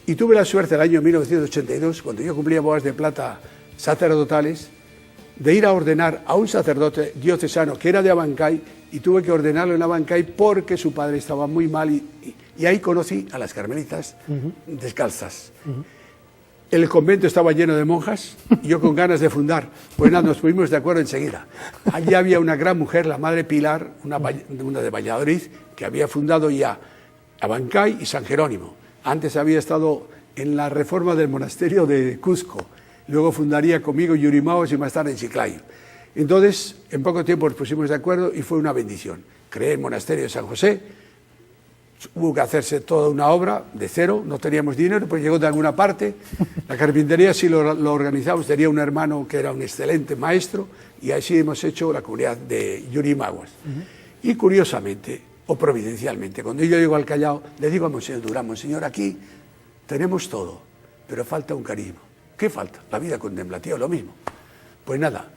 Y tuve la suerte el año 1982, cuando yo cumplía bodas de plata sacerdotales, de ir a ordenar a un sacerdote diocesano que era de Abancay, y tuve que ordenarlo en Abancay porque su padre estaba muy mal, y ahí conocí a las carmelitas descalzas. El convento estaba lleno de monjas y yo con ganas de fundar. Pues nada, nos pusimos de acuerdo enseguida. Allí había una gran mujer, la Madre Pilar, una de Valladolid, que había fundado ya Abancay y San Jerónimo. Antes había estado en la reforma del monasterio de Cuzco. Luego fundaría conmigo Yurimaguas y más tarde en Chiclayo. Entonces, en poco tiempo nos pusimos de acuerdo y fue una bendición. Creé el monasterio de San José. Hubo que hacerse toda una obra de cero, no teníamos dinero, pues llegó de alguna parte. La carpintería sí lo organizamos, tenía un hermano que era un excelente maestro, y así hemos hecho la comunidad de Yurimaguas. Y curiosamente, o providencialmente, cuando yo llego al Callao, le digo a Monseñor Durán: Monseñor, aquí tenemos todo, pero falta un carisma. ¿Qué falta? La vida contemplativa, lo mismo. Pues nada,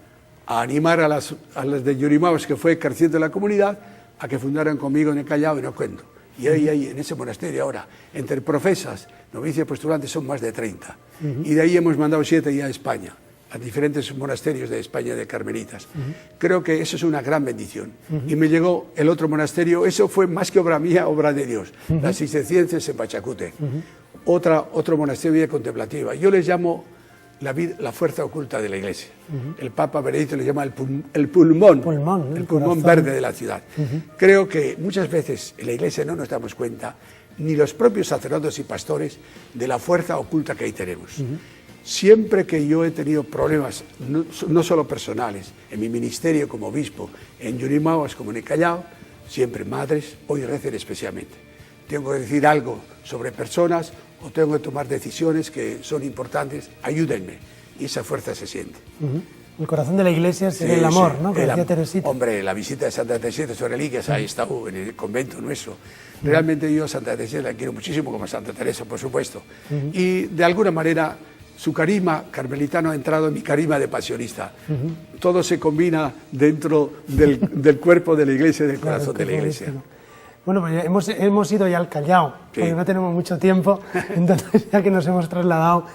a animar a las de Yurimaguas, que fue creciendo la comunidad, a que fundaran conmigo en el Callao, y no cuento. Y ahí, en ese monasterio ahora, entre profesas, novicias y postulantes, son más de 30. Y de ahí hemos mandado 7 ya a España, a diferentes monasterios de España de carmelitas. Creo que eso es una gran bendición. Y me llegó el otro monasterio, eso fue más que obra mía, obra de Dios, las Cistercienses en Pachacute. Otro monasterio de contemplativa. Yo les llamo la fuerza oculta de la Iglesia. El Papa Benedicto le llama el pulmón verde de la ciudad. Creo que muchas veces en la Iglesia no nos damos cuenta, ni los propios sacerdotes y pastores, de la fuerza oculta que ahí tenemos. Siempre que yo he tenido problemas, no solo personales, en mi ministerio como obispo, en Yurimaguas como en el Callao, siempre madres, hoy recen especialmente. Tengo que decir algo sobre personas o tengo que tomar decisiones que son importantes, ayúdenme. Y esa fuerza se siente. El corazón de la Iglesia es el amor, ¿no? Como decía Teresita. Hombre, la visita de Santa Teresita, sus reliquias, ahí está en el convento nuestro. Realmente yo a Santa Teresita la quiero muchísimo, como a Santa Teresa, por supuesto. Y de alguna manera su carisma carmelitano ha entrado en mi carisma de pasionista. Todo se combina dentro del cuerpo de la Iglesia y del corazón de la Iglesia. Bueno, pues hemos ido ya al Callao, porque no tenemos mucho tiempo, entonces ya que nos hemos trasladado,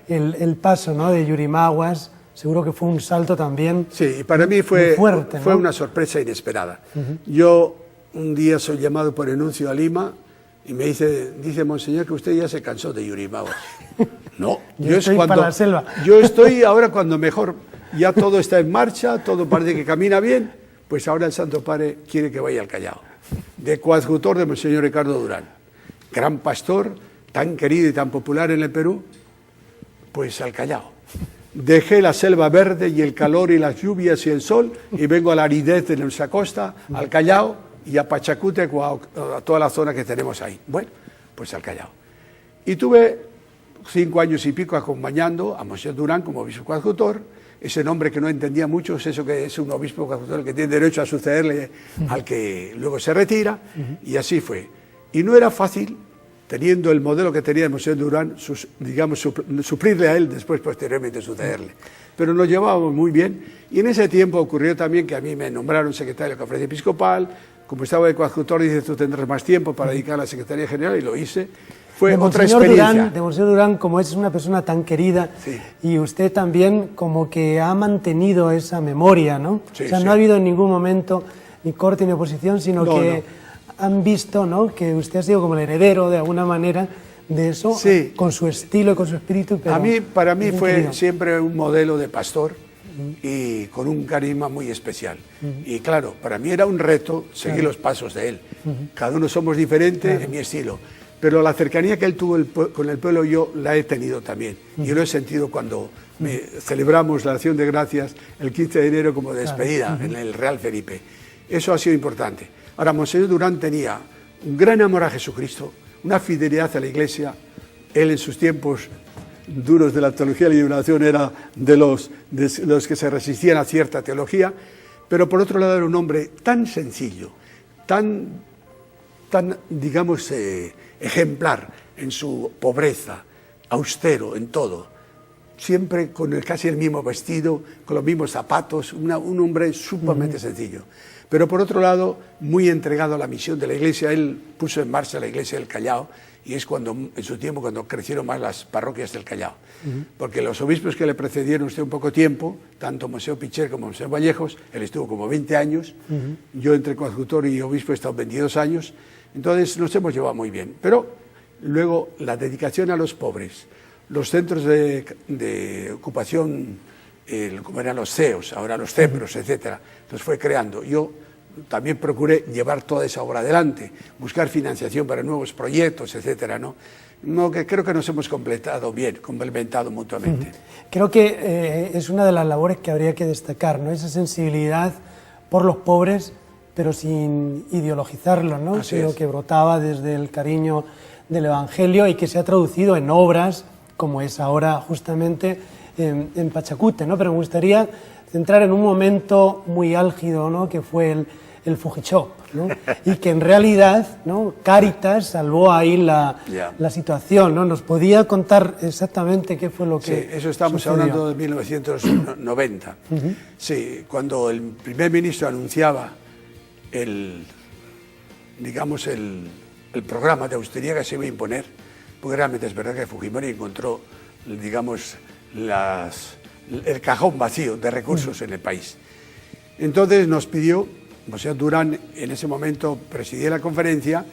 el paso, ¿no?, de Yurimaguas, seguro que fue un salto también. Sí, y para mí fue fuerte, fue ¿no? una sorpresa inesperada. Yo un día soy llamado por enuncio a Lima y me dice Monseñor, que usted ya se cansó de Yurimaguas. No, yo estoy para la selva. Yo estoy ahora cuando mejor, ya todo está en marcha, todo parece que camina bien, pues ahora el Santo Padre quiere que vaya al Callao, de coadjutor de Monseñor Ricardo Durán, gran pastor, tan querido y tan popular en el Perú, pues al Callao. Dejé la selva verde y el calor y las lluvias y el sol y vengo a la aridez de nuestra costa, al Callao y a Pachacute, a toda la zona que tenemos ahí. Bueno, pues al Callao. Y tuve 5 años y pico acompañando a Monseñor Durán como obispo coadjutor. Ese nombre que no entendía mucho es eso, que es un obispo coadjutor que tiene derecho a sucederle al que luego se retira, y así fue. Y no era fácil, teniendo el modelo que tenía el Monseñor Durán, digamos, suplirle a él después, posteriormente, sucederle. Pero nos llevábamos muy bien, y en ese tiempo ocurrió también que a mí me nombraron secretario de la Conferencia Episcopal. Como estaba de coadjutor, dice, tú tendrás más tiempo para dedicar a la Secretaría General, y lo hice. Fue otra experiencia. De Monseñor Durán, como es una persona tan querida, y usted también como que ha mantenido esa memoria, ¿no? Sí, o sea, no ha habido en ningún momento ni corte ni oposición, sino que han visto, ¿no?, que usted ha sido como el heredero, de alguna manera, de eso, con su estilo y con su espíritu. Pero para mí fue siempre un modelo de pastor y con un carisma muy especial. Y claro, para mí era un reto seguir los pasos de él. Cada uno somos diferentes en mi estilo. Pero la cercanía que él tuvo con el pueblo yo la he tenido también. Yo lo he sentido cuando celebramos la acción de gracias el 15 de enero como despedida en el Real Felipe. Eso ha sido importante. Ahora, Monseñor Durán tenía un gran amor a Jesucristo, una fidelidad a la Iglesia. Él en sus tiempos duros de la teología de la liberación era de los que se resistían a cierta teología, pero por otro lado era un hombre tan sencillo, tan digamos, ejemplar en su pobreza, austero en todo. siempre con casi el mismo vestido, con los mismos zapatos, un hombre sumamente sencillo. Pero por otro lado, muy entregado a la misión de la Iglesia. Él puso en marcha la Iglesia del Callao, y es cuando, en su tiempo, cuando crecieron más las parroquias del Callao. Porque los obispos que le precedieron usted un poco tiempo, tanto Monseñor Picher como Monseñor Vallejos, él estuvo como 20 años, yo entre coadjutor y obispo he estado 22 años, entonces nos hemos llevado muy bien. Pero luego la dedicación a los pobres, los centros de ocupación, como eran los CEOs, ahora los CEPROS, etcétera, los fue creando. Yo también procuré llevar toda esa obra adelante, buscar financiación para nuevos proyectos, etcétera, ¿no? Que creo que nos hemos complementado mutuamente. Creo que es una de las labores que habría que destacar, ¿no? Esa sensibilidad por los pobres, pero sin ideologizarlos, ¿no? Sino que brotaba desde el cariño del Evangelio y que se ha traducido en obras, como es ahora justamente en Pachacute, ¿no? Pero me gustaría centrar en un momento muy álgido, ¿no? Que fue el Fujichop, ¿no? Y que en realidad, ¿no? Cáritas salvó ahí la situación, ¿no? ¿Nos podía contar exactamente qué fue lo que Sí, eso estamos sucedió? hablando de 1990. Sí, cuando el primer ministro anunciaba el programa de austeridad que se iba a imponer, porque realmente es verdad que Fujimori encontró, digamos, el cajón vacío de recursos en el país. Entonces nos pidió, Monseñor Durán en ese momento presidía la conferencia,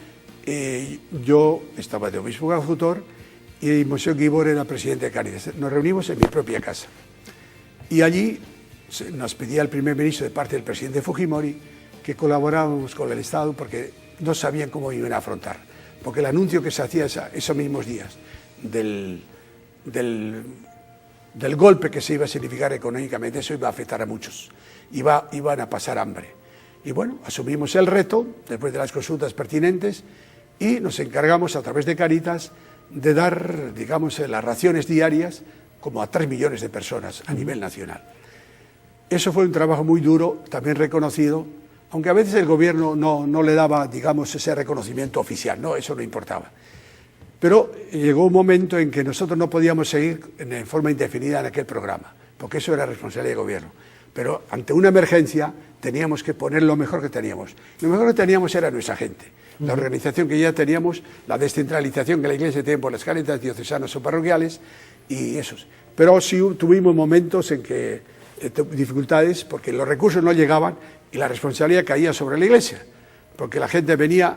yo estaba de obispo coadjutor y Monseñor Guibor era presidente de Cáritas. Nos reunimos en mi propia casa y allí nos pedía el primer ministro de parte del presidente Fujimori que colaborábamos con el Estado porque no sabían cómo iban a afrontar, porque el anuncio que se hacía esos mismos días del golpe que se iba a significar económicamente, eso iba a afectar a muchos, iban a pasar hambre. Y bueno, asumimos el reto, después de las consultas pertinentes, y nos encargamos a través de Cáritas de dar, digamos, las raciones diarias como a 3 millones de personas a nivel nacional. Eso fue un trabajo muy duro, también reconocido, aunque a veces el gobierno no le daba, digamos, ese reconocimiento oficial, no, eso no importaba. Pero llegó un momento en que nosotros no podíamos seguir en forma indefinida en aquel programa, porque eso era responsabilidad del gobierno. Pero ante una emergencia teníamos que poner lo mejor que teníamos. Lo mejor que teníamos era nuestra gente, la organización que ya teníamos, la descentralización que la Iglesia tiene por las Cáritas diocesanas o parroquiales y esos. Pero sí tuvimos momentos en que dificultades porque los recursos no llegaban y la responsabilidad caía sobre la Iglesia, porque la gente venía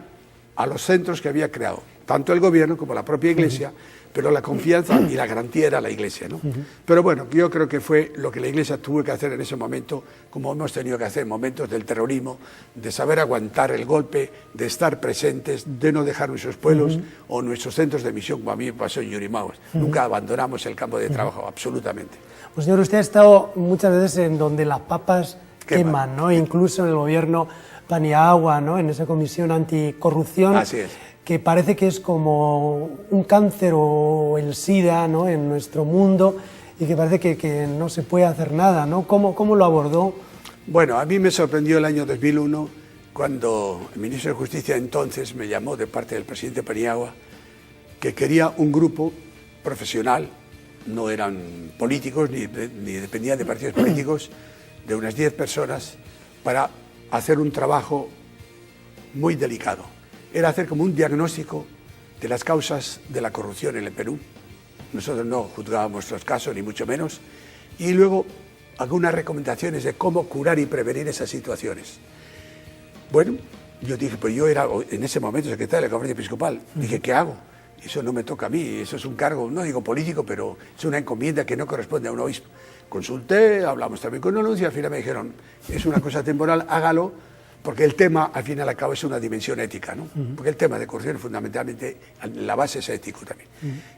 a los centros que había creado, tanto el gobierno como la propia Iglesia, pero la confianza y la garantía era la Iglesia, ¿no? Pero bueno, yo creo que fue lo que la Iglesia tuvo que hacer en ese momento, como hemos tenido que hacer en momentos del terrorismo, de saber aguantar el golpe, de estar presentes, de no dejar nuestros pueblos o nuestros centros de misión, como a mí me pasó en Yurimaguas. Nunca abandonamos el campo de trabajo, absolutamente. Pues señor, usted ha estado muchas veces en donde las papas queman, ¿no? Incluso en el gobierno Paniagua, ¿no? En esa comisión anticorrupción. Así es. Que parece que es como un cáncer o el SIDA, ¿no? En nuestro mundo y que parece que no se puede hacer nada, ¿no? ¿Cómo lo abordó? Bueno, a mí me sorprendió el año 2001 cuando el ministro de Justicia entonces me llamó de parte del presidente Paniagua que quería un grupo profesional, no eran políticos ni dependían de partidos políticos, de unas 10 personas para hacer un trabajo muy delicado. Era hacer como un diagnóstico de las causas de la corrupción en el Perú. Nosotros no juzgábamos los casos, ni mucho menos. Y luego algunas recomendaciones de cómo curar y prevenir esas situaciones. Bueno, yo dije, pues yo era en ese momento secretario de la Conferencia Episcopal. Dije, ¿qué hago? Eso no me toca a mí, eso es un cargo, no digo político, pero es una encomienda que no corresponde a un obispo. Consulté, hablamos también con Onus y al final me dijeron, es una cosa temporal, hágalo, porque el tema, al final y al cabo, es una dimensión ética, ¿no? Porque el tema de corrupción, fundamentalmente, la base es ético también.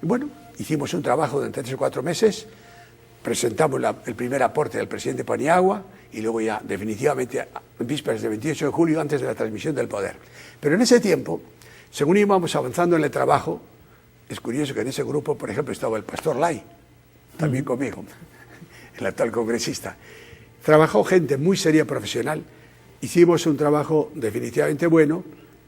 Y bueno, hicimos un trabajo durante 3 o 4 meses, presentamos el primer aporte del presidente Paniagua y luego ya, definitivamente, en vísperas del 28 de julio, antes de la transmisión del poder. Pero en ese tiempo, según íbamos avanzando en el trabajo, es curioso que en ese grupo, por ejemplo, estaba el pastor Lai, también conmigo, el actual congresista. Trabajó gente muy seria, profesional. Hicimos un trabajo definitivamente bueno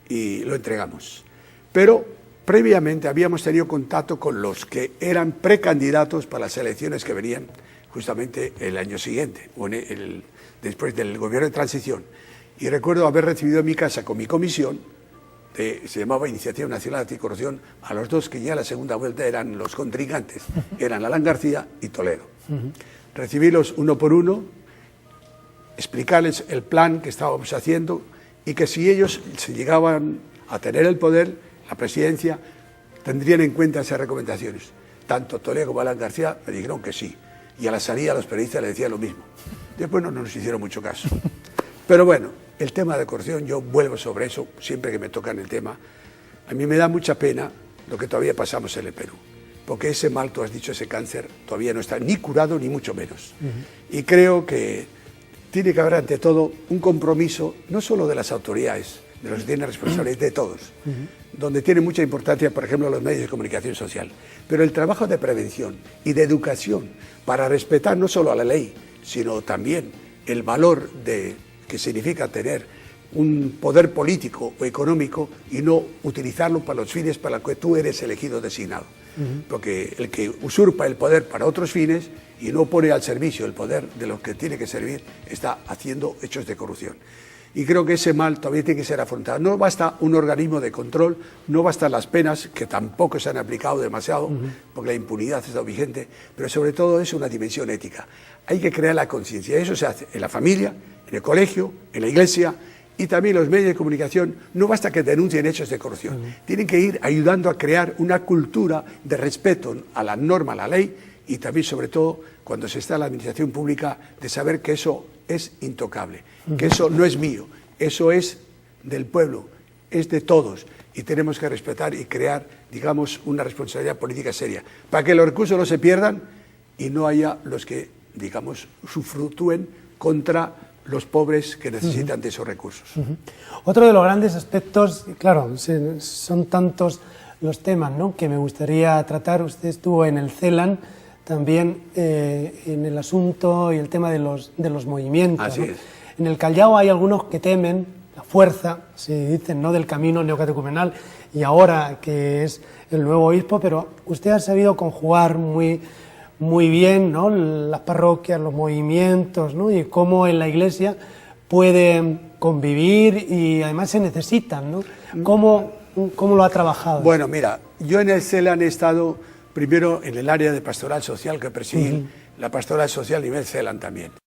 y lo entregamos. Pero previamente habíamos tenido contacto con los que eran precandidatos para las elecciones que venían justamente el año siguiente, o después del gobierno de transición. Y recuerdo haber recibido en mi casa con mi comisión, se llamaba Iniciativa Nacional Anticorrupción, a los dos que ya en la segunda vuelta eran los contrincantes, eran Alan García y Toledo. Recibirlos uno por uno, explicarles el plan que estábamos haciendo y que si ellos se llegaban a tener el poder, la presidencia, tendrían en cuenta esas recomendaciones. Tanto Toledo como Alan García me dijeron que sí. Y a la salida los periodistas les decían lo mismo. Después no nos hicieron mucho caso. Pero bueno, el tema de corrupción, yo vuelvo sobre eso siempre que me tocan el tema. A mí me da mucha pena lo que todavía pasamos en el Perú. Porque ese mal, tú has dicho, ese cáncer, todavía no está ni curado ni mucho menos. Y creo que tiene que haber ante todo un compromiso, no solo de las autoridades, de los que tienen responsabilidad, de todos, donde tiene mucha importancia, por ejemplo, los medios de comunicación social, pero el trabajo de prevención y de educación para respetar no solo a la ley, sino también el valor que significa tener un poder político o económico y no utilizarlo para los fines para los que tú eres elegido designado. Porque el que usurpa el poder para otros fines y no pone al servicio el poder de los que tiene que servir, está haciendo hechos de corrupción. Y creo que ese mal todavía tiene que ser afrontado. No basta un organismo de control, no bastan las penas, que tampoco se han aplicado demasiado, porque la impunidad está vigente, pero sobre todo es una dimensión ética. Hay que crear la conciencia. Eso se hace en la familia, en el colegio, en la iglesia, y también los medios de comunicación. No basta que denuncien hechos de corrupción. Tienen que ir ayudando a crear una cultura de respeto a la norma, a la ley, y también, sobre todo, cuando se está en la administración pública, de saber que eso es intocable, que eso no es mío, eso es del pueblo, es de todos, y tenemos que respetar y crear, digamos, una responsabilidad política seria, para que los recursos no se pierdan y no haya los que, digamos, usufructúen contra los pobres que necesitan de esos recursos. Otro de los grandes aspectos, claro, son tantos los temas, ¿no?, que me gustaría tratar. Usted estuvo en el CELAN, también en el asunto y el tema de los movimientos. Así es. En el Callao hay algunos que temen la fuerza, se dicen, ¿no?, del camino neocatecumenal, y ahora que es el nuevo obispo, pero usted ha sabido conjugar muy bien, ¿no?, las parroquias, los movimientos, ¿no?, y cómo en la Iglesia pueden convivir y además se necesitan, ¿no? ¿Cómo lo ha trabajado? Bueno, mira, yo en el CELAN he estado primero en el área de pastoral social que presidí, la pastoral social a nivel CELAN también.